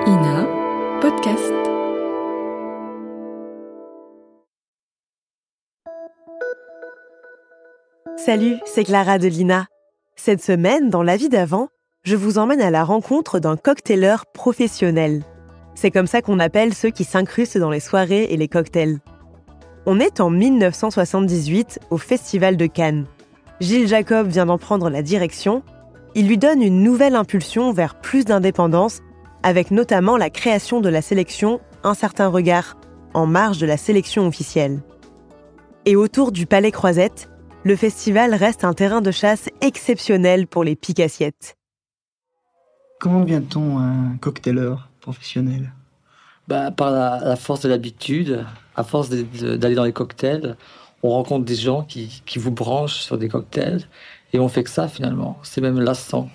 Ina, podcast. Salut, c'est Clara de l'INA. Cette semaine, dans La vie d'avant, je vous emmène à la rencontre d'un cocktaileur professionnel. C'est comme ça qu'on appelle ceux qui s'incrustent dans les soirées et les cocktails. On est en 1978 au Festival de Cannes. Gilles Jacob vient d'en prendre la direction. Il lui donne une nouvelle impulsion vers plus d'indépendance, avec notamment la création de la sélection Un certain regard, en marge de la sélection officielle. Et autour du Palais Croisette, le festival reste un terrain de chasse exceptionnel pour les pique-assiettes. Comment devient-on un cocktaileur professionnel ? Par la force de l'habitude, à force d'aller dans les cocktails, on rencontre des gens qui vous branchent sur des cocktails et on fait que ça finalement. C'est même lassant.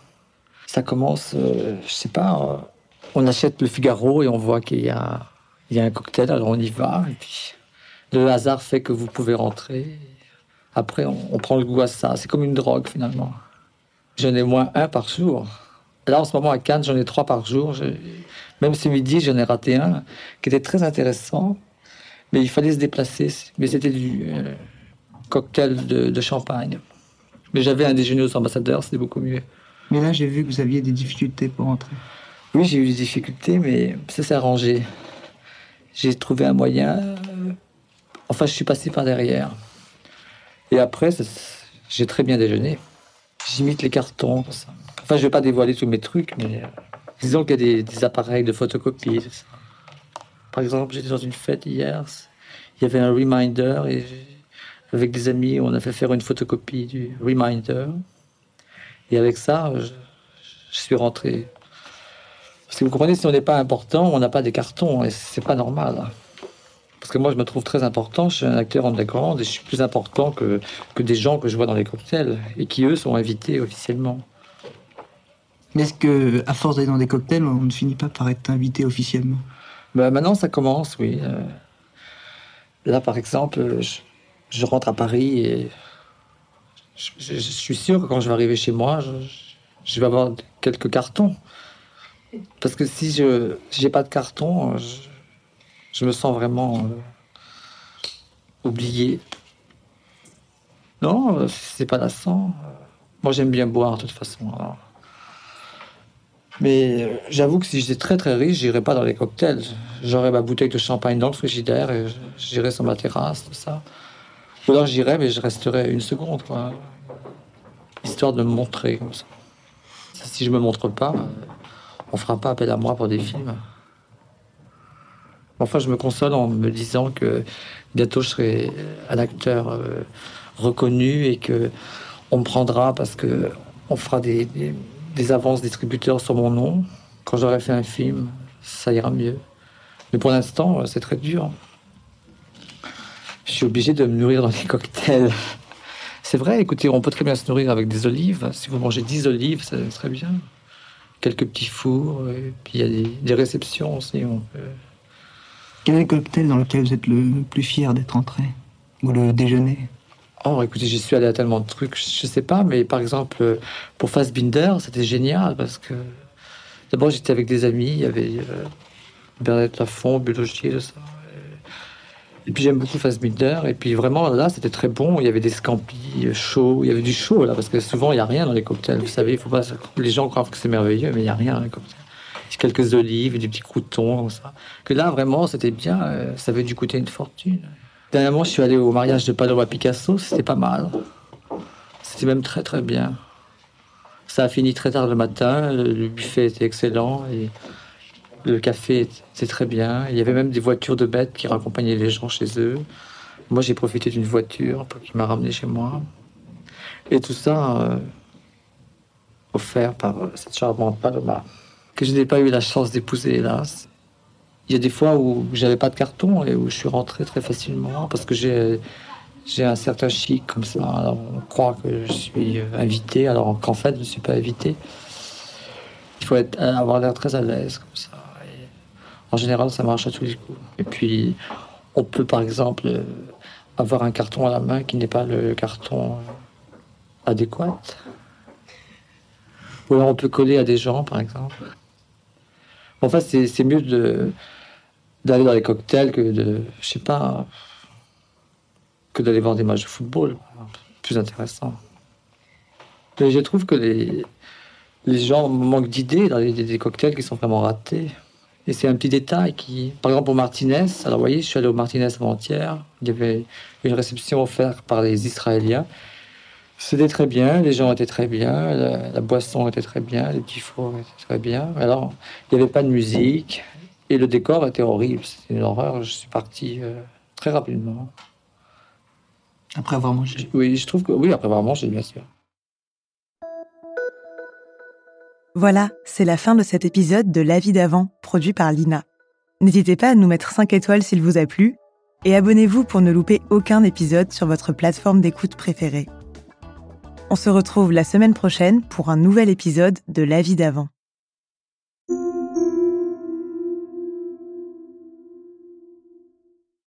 Ça commence, on achète le Figaro et on voit qu'il y a un cocktail, alors on y va. Et puis le hasard fait que vous pouvez rentrer. Après, on prend le goût à ça. C'est comme une drogue finalement. J'en ai au moins un par jour. Là, en ce moment, à Cannes, j'en ai 3 par jour. Même ce midi, j'en ai raté un qui était très intéressant. Mais il fallait se déplacer. Mais c'était du cocktail de champagne. Mais j'avais un déjeuner aux ambassadeurs, c'était beaucoup mieux. Mais là, j'ai vu que vous aviez des difficultés pour entrer. Oui, j'ai eu des difficultés, mais ça s'est arrangé. J'ai trouvé un moyen. Enfin, je suis passé par derrière. Et après, j'ai très bien déjeuné. J'imite les cartons, tout ça. Enfin, je ne vais pas dévoiler tous mes trucs, mais disons qu'il y a des appareils de photocopie, tout ça. Par exemple, j'étais dans une fête hier, il y avait un reminder, et avec des amis, on a fait faire une photocopie du reminder. Et avec ça, je suis rentré. Parce que vous comprenez, si on n'est pas important, on n'a pas des cartons, et c'est pas normal. Parce que moi, je me trouve très important, je suis un acteur underground, et je suis plus important que des gens que je vois dans les cocktails, et qui, eux, sont invités officiellement. Mais est-ce que, à force d'aller dans des cocktails, on ne finit pas par être invité officiellement ? Maintenant, ça commence, oui. Là, par exemple, je rentre à Paris et je suis sûr que quand je vais arriver chez moi, je vais avoir quelques cartons. Parce que si je n'ai pas de carton, je me sens vraiment oublié. Non, c'est pas lassant. Moi, j'aime bien boire, de toute façon. Alors. Mais j'avoue que si j'étais très très riche, j'irais pas dans les cocktails. J'aurais ma bouteille de champagne dans le frigidaire et j'irais sur ma terrasse, tout ça. Ou alors j'irais, mais je resterais une seconde, quoi. Histoire de me montrer comme ça. Si je me montre pas, on fera pas appel à moi pour des films. Enfin, je me console en me disant que bientôt je serai un acteur reconnu et que on me prendra parce que on fera des avances distributeurs sur mon nom. Quand j'aurai fait un film, ça ira mieux. Mais pour l'instant, c'est très dur. Je suis obligé de me nourrir dans les cocktails. C'est vrai, écoutez, on peut très bien se nourrir avec des olives. Si vous mangez 10 olives, ça serait bien. Quelques petits fours, et puis il y a des réceptions aussi. Quel est le cocktail dans lequel vous êtes le plus fier d'être entré ? Ou le déjeuner ? Oh, écoutez, j'y suis allé à tellement de trucs, je sais pas, mais par exemple, pour Fassbinder, c'était génial parce que d'abord j'étais avec des amis, il y avait Bernadette Lafont, Bulogier, tout ça. Et puis j'aime beaucoup Fassbinder, et puis vraiment là c'était très bon, il y avait des scampis chauds, il y avait du chaud là, parce que souvent il n'y a rien dans les cocktails, vous savez, il faut pas. Les gens croient que c'est merveilleux, mais il n'y a rien dans les cocktails. Quelques olives, des petits croûtons, comme ça. Que là vraiment c'était bien, ça avait dû coûter une fortune. Dernièrement, je suis allé au mariage de Paloma Picasso, c'était pas mal. C'était même très très bien. Ça a fini très tard le matin, le buffet était excellent et le café était très bien. Il y avait même des voitures de bêtes qui raccompagnaient les gens chez eux. Moi, j'ai profité d'une voiture qui m'a ramené chez moi. Et tout ça offert par cette charmante Paloma, que je n'ai pas eu la chance d'épouser, hélas. Il y a des fois où j'avais pas de carton et où je suis rentré très facilement parce que j'ai un certain chic comme ça. Alors on croit que je suis invité alors qu'en fait je ne suis pas invité. Il faut avoir l'air très à l'aise comme ça. Et en général ça marche à tous les coups. Et puis on peut par exemple avoir un carton à la main qui n'est pas le carton adéquat. Ou alors on peut coller à des gens par exemple. Enfin, c'est mieux d'aller dans les cocktails que que d'aller voir des matchs de football. Plus intéressant. Mais je trouve que les gens manquent d'idées dans des cocktails qui sont vraiment ratés. Et c'est un petit détail qui... Par exemple, au Martinez, alors vous voyez, je suis allé au Martinez avant-hier, il y avait une réception offerte par les Israéliens. C'était très bien, les gens étaient très bien, la boisson était très bien, les petits fours étaient très bien. Alors, il n'y avait pas de musique et le décor était horrible, c'était une horreur. Je suis parti très rapidement. Après avoir mangé. Oui, je trouve que... Oui, après avoir mangé, bien sûr. Voilà, c'est la fin de cet épisode de La vie d'avant, produit par Lina. N'hésitez pas à nous mettre 5 étoiles s'il vous a plu, et abonnez-vous pour ne louper aucun épisode sur votre plateforme d'écoute préférée. On se retrouve la semaine prochaine pour un nouvel épisode de La vie d'avant.